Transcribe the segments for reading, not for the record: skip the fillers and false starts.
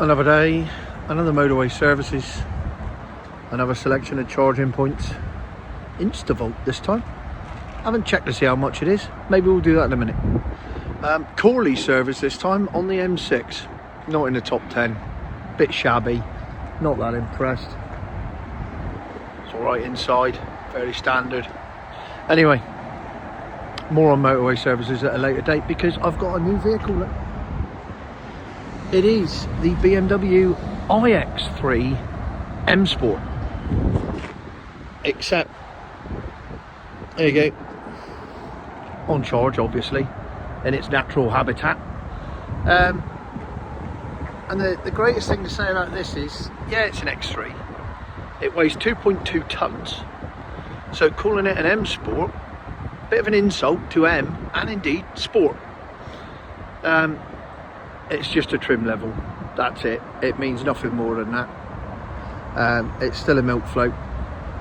Another day, another Motorway services, another selection of charging points. Instavolt this time. Haven't checked to see how much it is. Maybe we'll do that in a minute. Corley service this time on the M6. Not in the top 10. Bit shabby. Not that impressed. It's alright inside. Fairly standard. Anyway, more on Motorway services at a later date because I've got a new vehicle. It is the BMW iX3 M Sport. Except, there you go, on charge obviously, in its natural habitat. And the greatest thing to say about this is, yeah, it's an X3. It weighs 2.2 tons. So calling it an M Sport, bit of an insult to M and indeed Sport. It's just a trim level, that's it. It means nothing more than that. It's still a milk float.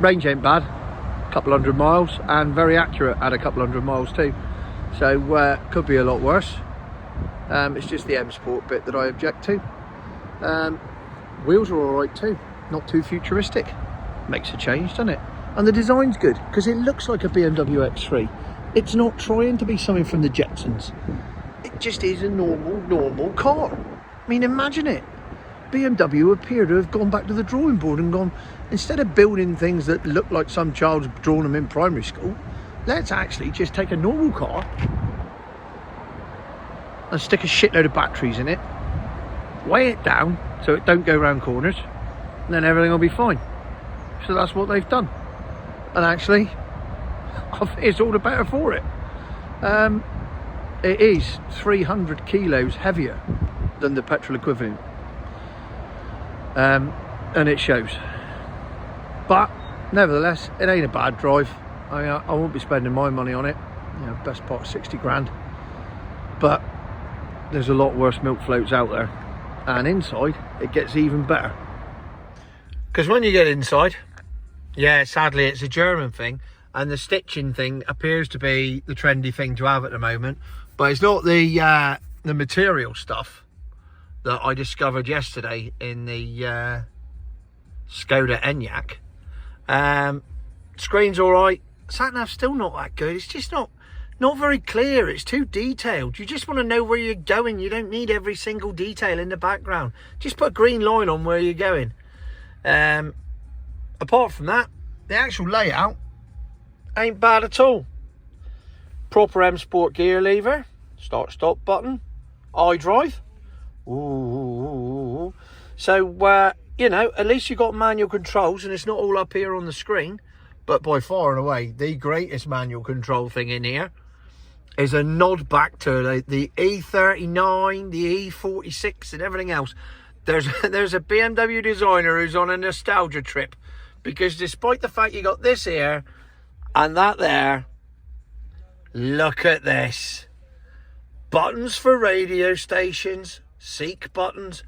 Range ain't bad, a couple hundred miles, and very accurate at a couple hundred miles too. So could be a lot worse. It's just the M Sport bit that I object to. Wheels are alright too, not too futuristic. Makes a change, doesn't it? And the design's good, because it looks like a BMW X3. It's not trying to be something from the Jetsons. It just is a normal car. I mean, imagine it. BMW appear to have gone back to the drawing board and gone, instead of building things that look like some child's drawn them in primary school, let's actually just take a normal car and stick a shitload of batteries in it, weigh it down so it don't go round corners, and then everything will be fine. So that's what they've done. And actually, I think it's all the better for it. It is 300 kilos heavier than the petrol equivalent, and it shows. But nevertheless, it ain't a bad drive. I won't be spending my money on it, you know, best part of 60 grand. But there's a lot worse milk floats out there, and inside it gets even better. Because when you get inside, yeah, sadly it's a German thing, and the stitching thing appears to be the trendy thing to have at the moment. But it's not the material stuff that I discovered yesterday in the Skoda Enyaq. Screen's all right. Sat-nav's still not that good. It's just not very clear. It's too detailed. You just want to know where you're going. You don't need every single detail in the background. Just put a green line on where you're going. Apart from that, the actual layout ain't bad at all. Proper M Sport gear lever, start stop button, iDrive. Ooh. So you know, at least you got manual controls and it's not all up here on the screen. But by far and away, the greatest manual control thing in here is a nod back to the E39, the E46 and everything else. There's a BMW designer who's on a nostalgia trip, because despite the fact you got this here and that there, look at this. Buttons for radio stations, seek buttons,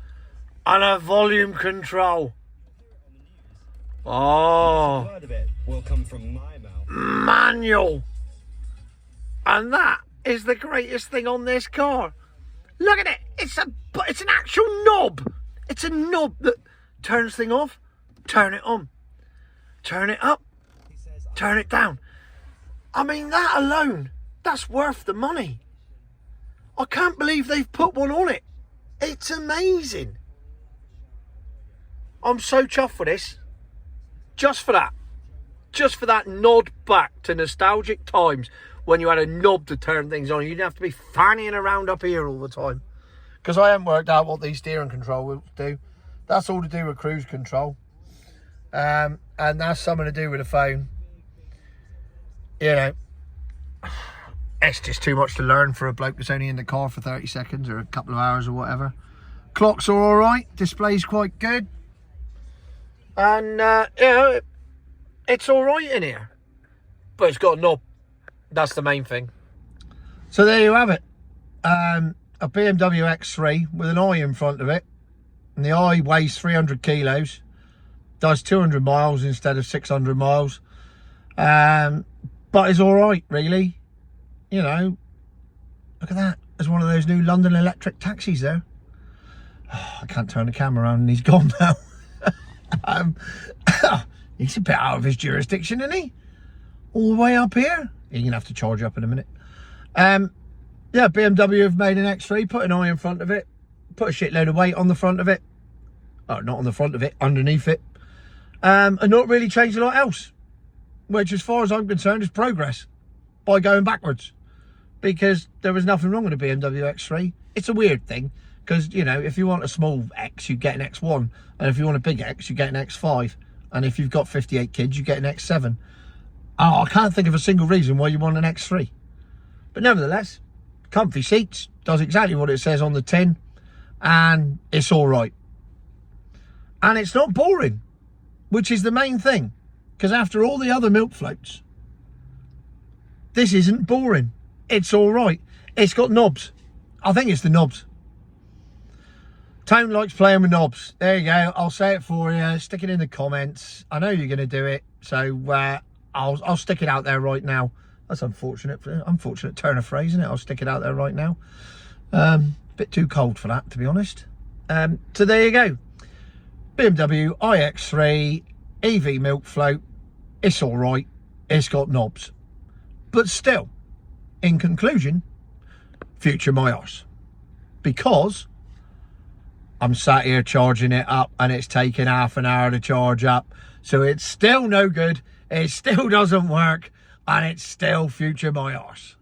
and a volume control. Oh, Word of it will come from my mouth. Manual. And that is the greatest thing on this car. Look at it. It's an actual knob. It's a knob that turns thing off, turn it on, turn it up, turn it down. I mean, that alone, that's worth the money. I can't believe they've put one on it. It's amazing. I'm so chuffed for this. Just for that nod back to nostalgic times when you had a knob to turn things on. You didn't have to be fannying around up here all the time. Because I haven't worked out what these steering control wheels do. That's all to do with cruise control. And that's something to do with the phone. You know, it's just too much to learn for a bloke that's only in the car for 30 seconds or a couple of hours or whatever. Clocks are all right. Display's quite good. And, you know, it's all right in here. But it's got a knob. That's the main thing. So there you have it. A BMW X3 with an I in front of it. And the I weighs 300 kilos. Does 200 miles instead of 600 miles. But it's all right, really. You know, look at that. There's one of those new London electric taxis there. I can't turn the camera around and he's gone now. He's a bit out of his jurisdiction, isn't he? All the way up here. You're going to have to charge up in a minute. Yeah, BMW have made an X3, put an eye in front of it, put a shitload of weight on the front of it. Oh, not on the front of it, underneath it. And not really changed a lot else. Which, as far as I'm concerned, is progress by going backwards. Because there was nothing wrong with a BMW X3. It's a weird thing. Because, you know, if you want a small X, you get an X1. And if you want a big X, you get an X5. And if you've got 58 kids, you get an X7. Oh, I can't think of a single reason why you want an X3. But nevertheless, comfy seats, does exactly what it says on the tin. And it's all right. And it's not boring, which is the main thing. Because after all the other milk floats, this isn't boring. It's all right. It's got knobs. I think it's the knobs. Tone likes playing with knobs. There you go. I'll say it for you. Stick it in the comments. I know you're going to do it. So I'll stick it out there right now. That's unfortunate. Unfortunate turn of phrase, isn't it? I'll stick it out there right now. Bit too cold for that, to be honest. So there you go. BMW iX3 EV milk float. It's all right. It's got knobs. But still, in conclusion, future my arse. Because I'm sat here charging it up and it's taken half an hour to charge up. So it's still no good. It still doesn't work. And it's still future my arse.